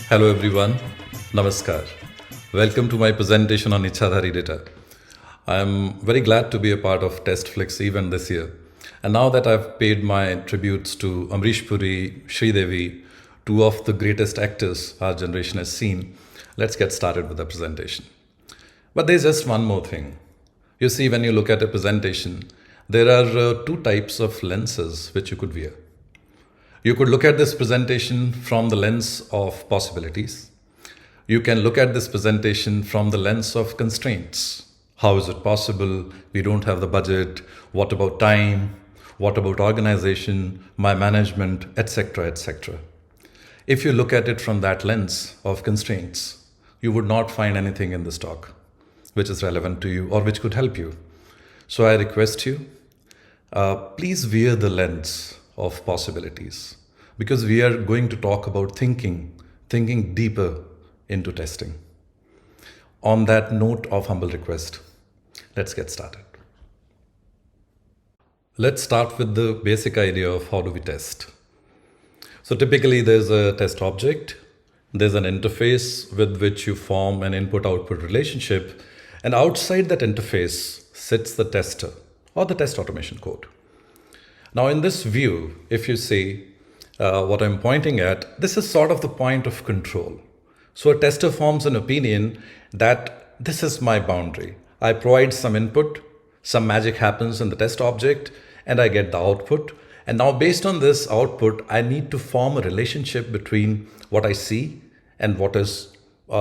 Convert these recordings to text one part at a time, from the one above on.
Hello everyone, Namaskar. Welcome to my presentation on Ichhadhari data. I am very glad to be a part of TestFlix event this year. And now that I've paid my tributes to Amrish Puri, Sridevi, two of the greatest actors our generation has seen, let's get started with the presentation. But there's just one more thing. You see, when you look at a presentation, there are two types of lenses which you could wear. You could look at this presentation from the lens of possibilities. You can look at this presentation from the lens of constraints. How is it possible? We don't have the budget. What about time? What about organization, my management, etc., etc. If you look at it from that lens of constraints, you would not find anything in this talk which is relevant to you or which could help you. So I request you, please wear the lens of possibilities, because we are going to talk about thinking deeper into testing. On that note of humble request, let's get started. Let's start with the basic idea of how do we test. So typically there's a test object, there's an interface with which you form an input-output relationship, and outside that interface sits the tester or the test automation code. Now in this view, if you see what I'm pointing at, this is sort of the point of control. So a tester forms an opinion that this is my boundary. I provide some input, some magic happens in the test object, and I get the output. And now based on this output, I need to form a relationship between what I see and what is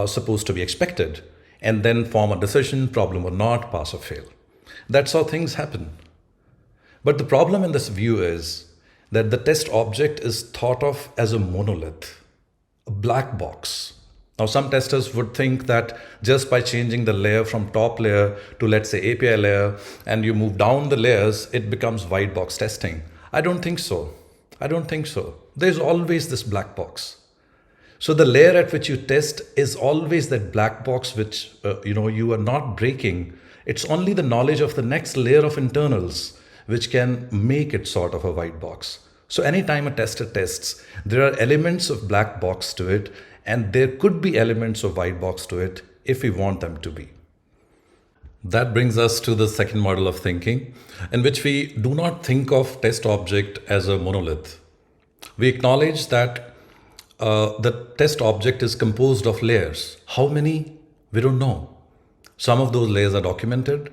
supposed to be expected, and then form a decision, problem or not, pass or fail. That's how things happen. But the problem in this view is that the test object is thought of as a monolith, a black box. Now some testers would think that just by changing the layer from top layer to, let's say, API layer, and you move down the layers, it becomes white box testing. I don't think so. There's always this black box. So the layer at which you test is always that black box which you are not breaking. It's only the knowledge of the next layer of internals which can make it sort of a white box. So anytime a tester tests, there are elements of black box to it, and there could be elements of white box to it if we want them to be. That brings us to the second model of thinking, in which we do not think of test object as a monolith. We acknowledge that the test object is composed of layers. How many? We don't know. Some of those layers are documented,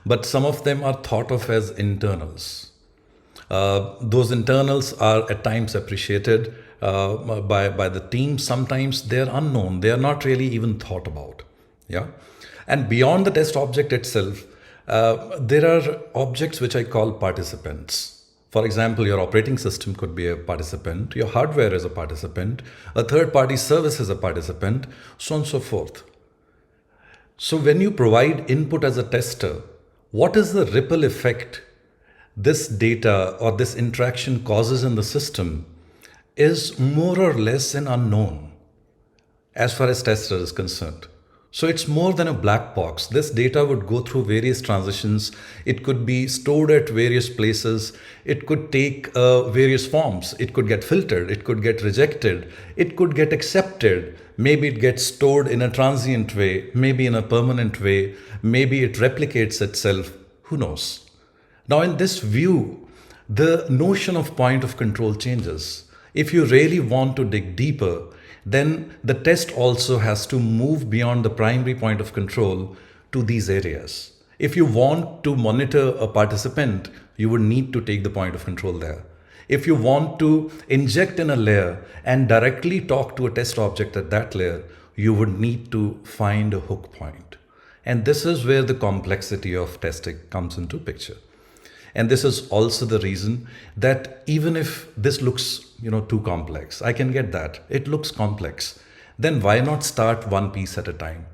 but some of them are thought of as internals. Those internals are at times appreciated by the team. Sometimes they're unknown. They are not really even thought about. Yeah. And beyond the test object itself, there are objects which I call participants. For example, your operating system could be a participant. Your hardware is a participant. A third-party service is a participant, so on and so forth. So when you provide input as a tester, what is the ripple effect this data or this interaction causes in the system is more or less an unknown as far as tester is concerned. So it's more than a black box. This data would go through various transitions. It could be stored at various places. It could take various forms. It could get filtered. It could get rejected. It could get accepted. Maybe it gets stored in a transient way, maybe in a permanent way, maybe it replicates itself, who knows. Now in this view, the notion of point of control changes. If you really want to dig deeper, then the test also has to move beyond the primary point of control to these areas. If you want to monitor a participant, you would need to take the point of control there. If you want to inject in a layer and directly talk to a test object at that layer, you would need to find a hook point. And this is where the complexity of testing comes into picture. And this is also the reason that even if this looks, too complex, I can get that. It looks complex. Then why not start one piece at a time?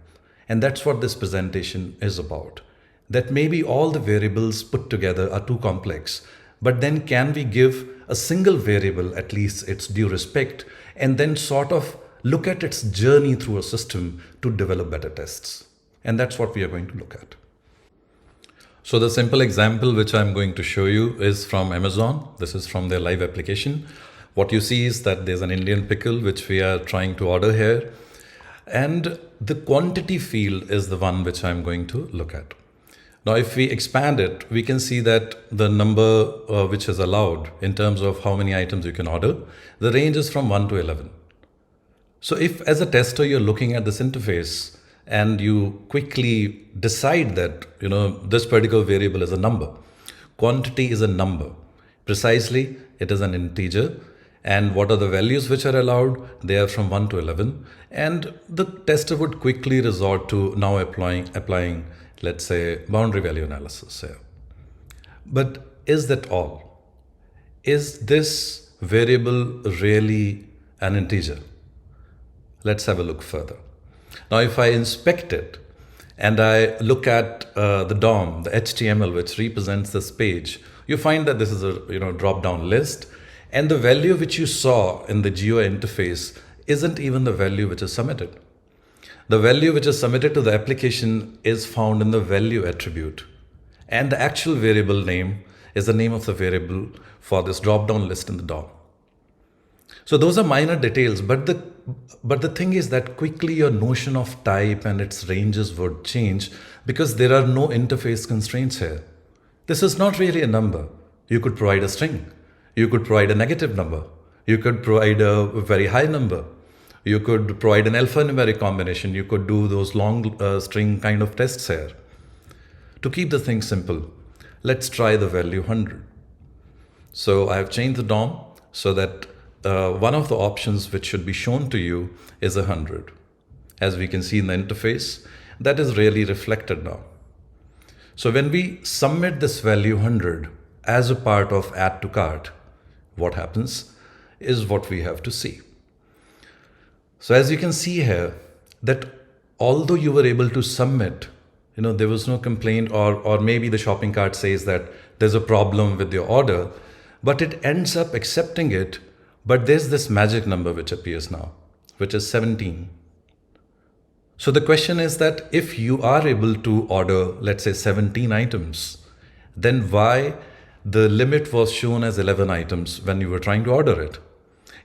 And that's what this presentation is about. That maybe all the variables put together are too complex, but then can we give a single variable at least its due respect and then sort of look at its journey through a system to develop better tests? And that's what we are going to look at. So the simple example which I'm going to show you is from Amazon. This is from their live application. What you see is that there's an Indian pickle which we are trying to order here, and the quantity field is the one which I'm going to look at. Now, if we expand it, we can see that the number which is allowed in terms of how many items you can order, the range is from 1 to 11. So if as a tester you're looking at this interface and you quickly decide that, this particular variable is a number, quantity is a number, precisely it is an integer, and what are the values which are allowed? They are from 1 to 11, and the tester would quickly resort to now applying, let's say, boundary value analysis here. But is that all? Is this variable really an integer? Let's have a look further. Now, if I inspect it and I look at the DOM, the HTML which represents this page, you find that this is a drop-down list, and the value which you saw in the GUI interface isn't even the value which is submitted. The value which is submitted to the application is found in the value attribute, and the actual variable name is the name of the variable for this drop-down list in the DOM. So those are minor details, but the thing is that quickly your notion of type and its ranges would change because there are no interface constraints here. This is not really a number. You could provide a string. You could provide a negative number. You could provide a very high number. You could provide an alphanumeric combination. You could do those long string kind of tests here. To keep the thing simple, let's try the value 100. So I have changed the DOM so that one of the options which should be shown to you is 100. As we can see in the interface, that is really reflected now. So when we submit this value 100 as a part of add to cart, what happens is what we have to see. So as you can see here, that although you were able to submit, there was no complaint, or maybe the shopping cart says that there's a problem with your order, but it ends up accepting it. But there's this magic number which appears now, which is 17. So the question is that if you are able to order, let's say 17 items, then why the limit was shown as 11 items when you were trying to order it?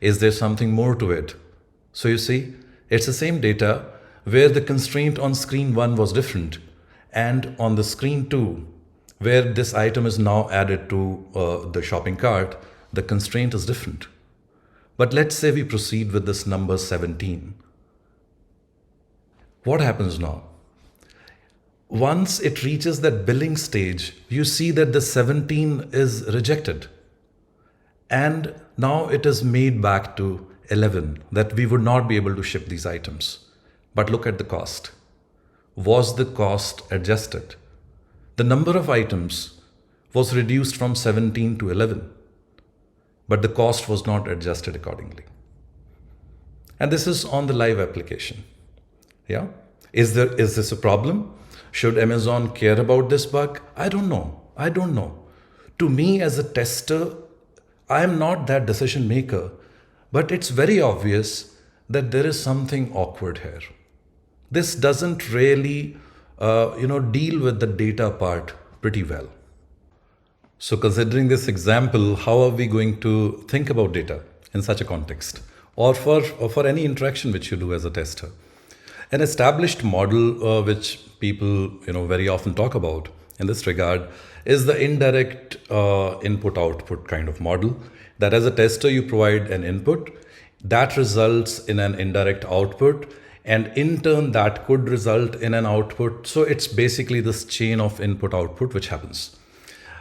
Is there something more to it? So you see, it's the same data where the constraint on screen 1 was different, and on the screen 2, where this item is now added to the shopping cart, the constraint is different. But let's say we proceed with this number 17. What happens now? Once it reaches that billing stage, you see that the 17 is rejected. And now it is made back to 11, that we would not be able to ship these items. But look at the cost. Was the cost adjusted? The number of items was reduced from 17 to 11, but the cost was not adjusted accordingly. And this is on the live application. Yeah? Is this a problem? Should Amazon care about this bug? I don't know. To me as a tester, I am not that decision maker, but it's very obvious that there is something awkward here. This doesn't really, deal with the data part pretty well. So considering this example, how are we going to think about data in such a context, or for any interaction which you do as a tester? An established model which people very often talk about in this regard is the indirect input-output kind of model, that as a tester you provide an input that results in an indirect output, and in turn that could result in an output. So it's basically this chain of input-output which happens.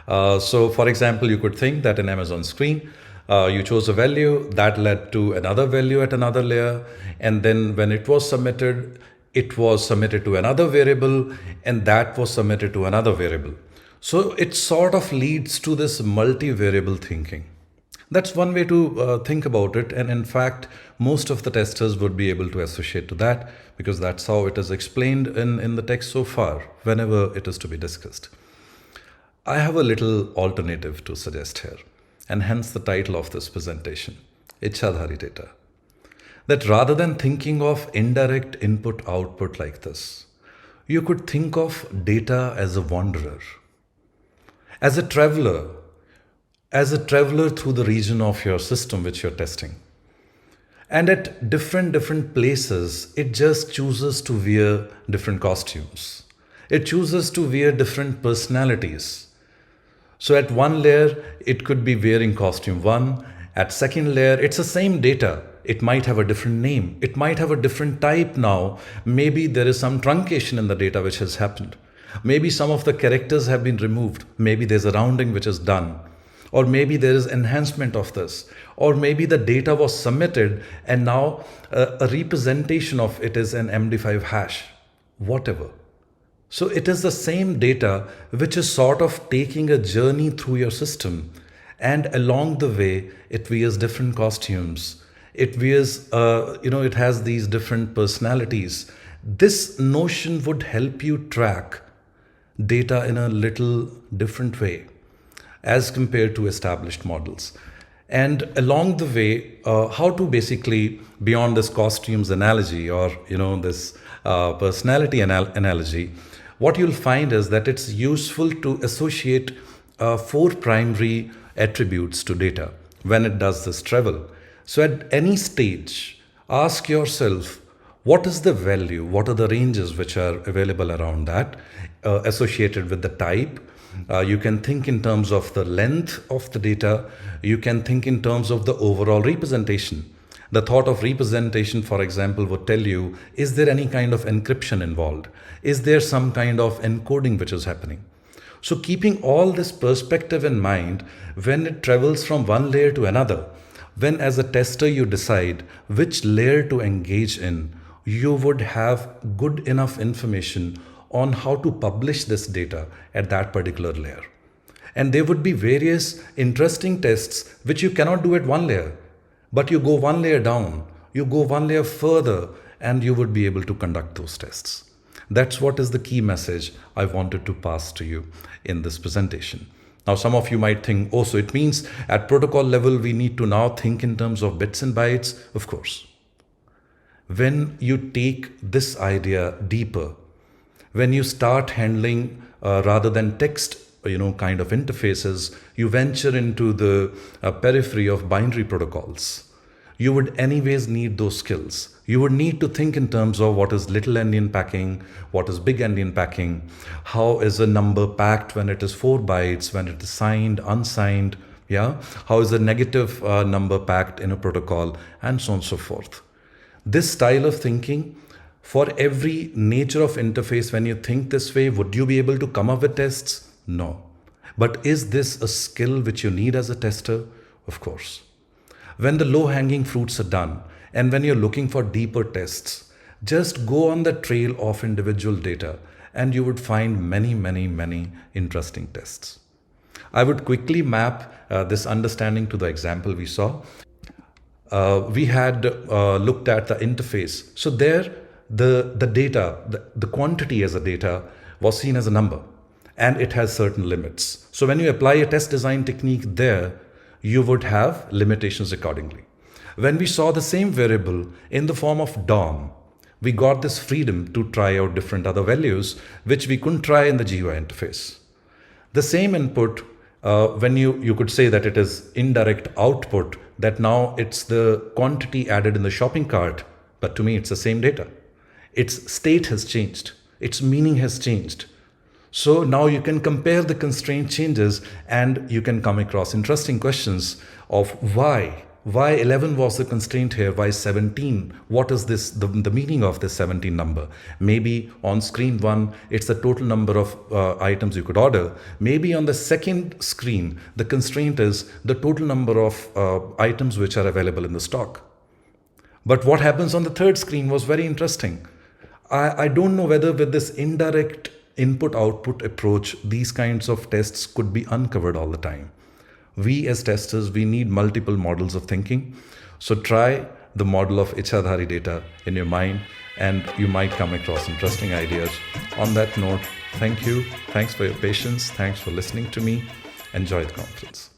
So for example, you could think that in Amazon screen, you chose a value that led to another value at another layer, and then when it was submitted to another variable, and that was submitted to another variable. So it sort of leads to this multi-variable thinking. That's one way to think about it, and in fact most of the testers would be able to associate to that, because that's how it is explained in the text so far whenever it is to be discussed. I have a little alternative to suggest here, and hence the title of this presentation, Ichhadhari data. That rather than thinking of indirect input-output like this, you could think of data as a wanderer, as a traveler, as a traveler through the region of your system which you're testing. And at different places, it just chooses to wear different costumes. It chooses to wear different personalities. So at one layer, it could be wearing costume one. At second layer, it's the same data. It might have a different name. It might have a different type now. Maybe there is some truncation in the data which has happened. Maybe some of the characters have been removed. Maybe there's a rounding which is done. Or maybe there is enhancement of this. Or maybe the data was submitted and now a representation of it is an MD5 hash. Whatever. So it is the same data which is sort of taking a journey through your system. And along the way, it wears different costumes. It wears, it has these different personalities. This notion would help you track data in a little different way as compared to established models. And along the way, how to basically, beyond this costumes analogy or this personality analogy, what you'll find is that it's useful to associate 4 primary attributes to data when it does this travel. So at any stage, ask yourself, what is the value? What are the ranges which are available around that associated with the type? You can think in terms of the length of the data. You can think in terms of the overall representation. The thought of representation, for example, would tell you, is there any kind of encryption involved? Is there some kind of encoding which is happening? So keeping all this perspective in mind, when it travels from one layer to another, when as a tester you decide which layer to engage in, you would have good enough information on how to publish this data at that particular layer. And there would be various interesting tests which you cannot do at one layer, but you go one layer down, you go one layer further, and you would be able to conduct those tests. That's what is the key message I wanted to pass to you in this presentation. Now, some of you might think, oh, so it means at protocol level, we need to now think in terms of bits and bytes. Of course. When you take this idea deeper, when you start handling rather than text, kind of interfaces, you venture into the periphery of binary protocols. You would anyways need those skills. You would need to think in terms of what is little endian packing, what is big endian packing, how is a number packed when it is 4 bytes, when it is signed, unsigned, how is a negative number packed in a protocol, and so on and so forth. This style of thinking, for every nature of interface, when you think this way, would you be able to come up with tests? No. But is this a skill which you need as a tester? Of course. When the low-hanging fruits are done, and when you're looking for deeper tests, just go on the trail of individual data, and you would find many interesting tests. I would quickly map this understanding to the example we saw. We had looked at the interface. So there, the data, the quantity as a data was seen as a number, and it has certain limits. So when you apply a test design technique there, you would have limitations accordingly. When we saw the same variable in the form of DOM, we got this freedom to try out different other values, which we couldn't try in the GUI interface. The same input, when you could say that it is indirect output, that now it's the quantity added in the shopping cart, but to me it's the same data. Its state has changed, its meaning has changed. So now you can compare the constraint changes and you can come across interesting questions of why 11 was the constraint here, why 17, what is this, the meaning of this 17 number? Maybe on screen 1, it's the total number of items you could order. Maybe on the second screen, the constraint is the total number of items which are available in the stock. But what happens on the third screen was very interesting. I don't know whether with this indirect input-output approach, these kinds of tests could be uncovered all the time. We as testers, we need multiple models of thinking. So try the model of Ichhadhari data in your mind and you might come across interesting ideas. On that note, thank you. Thanks for your patience. Thanks for listening to me. Enjoy the conference.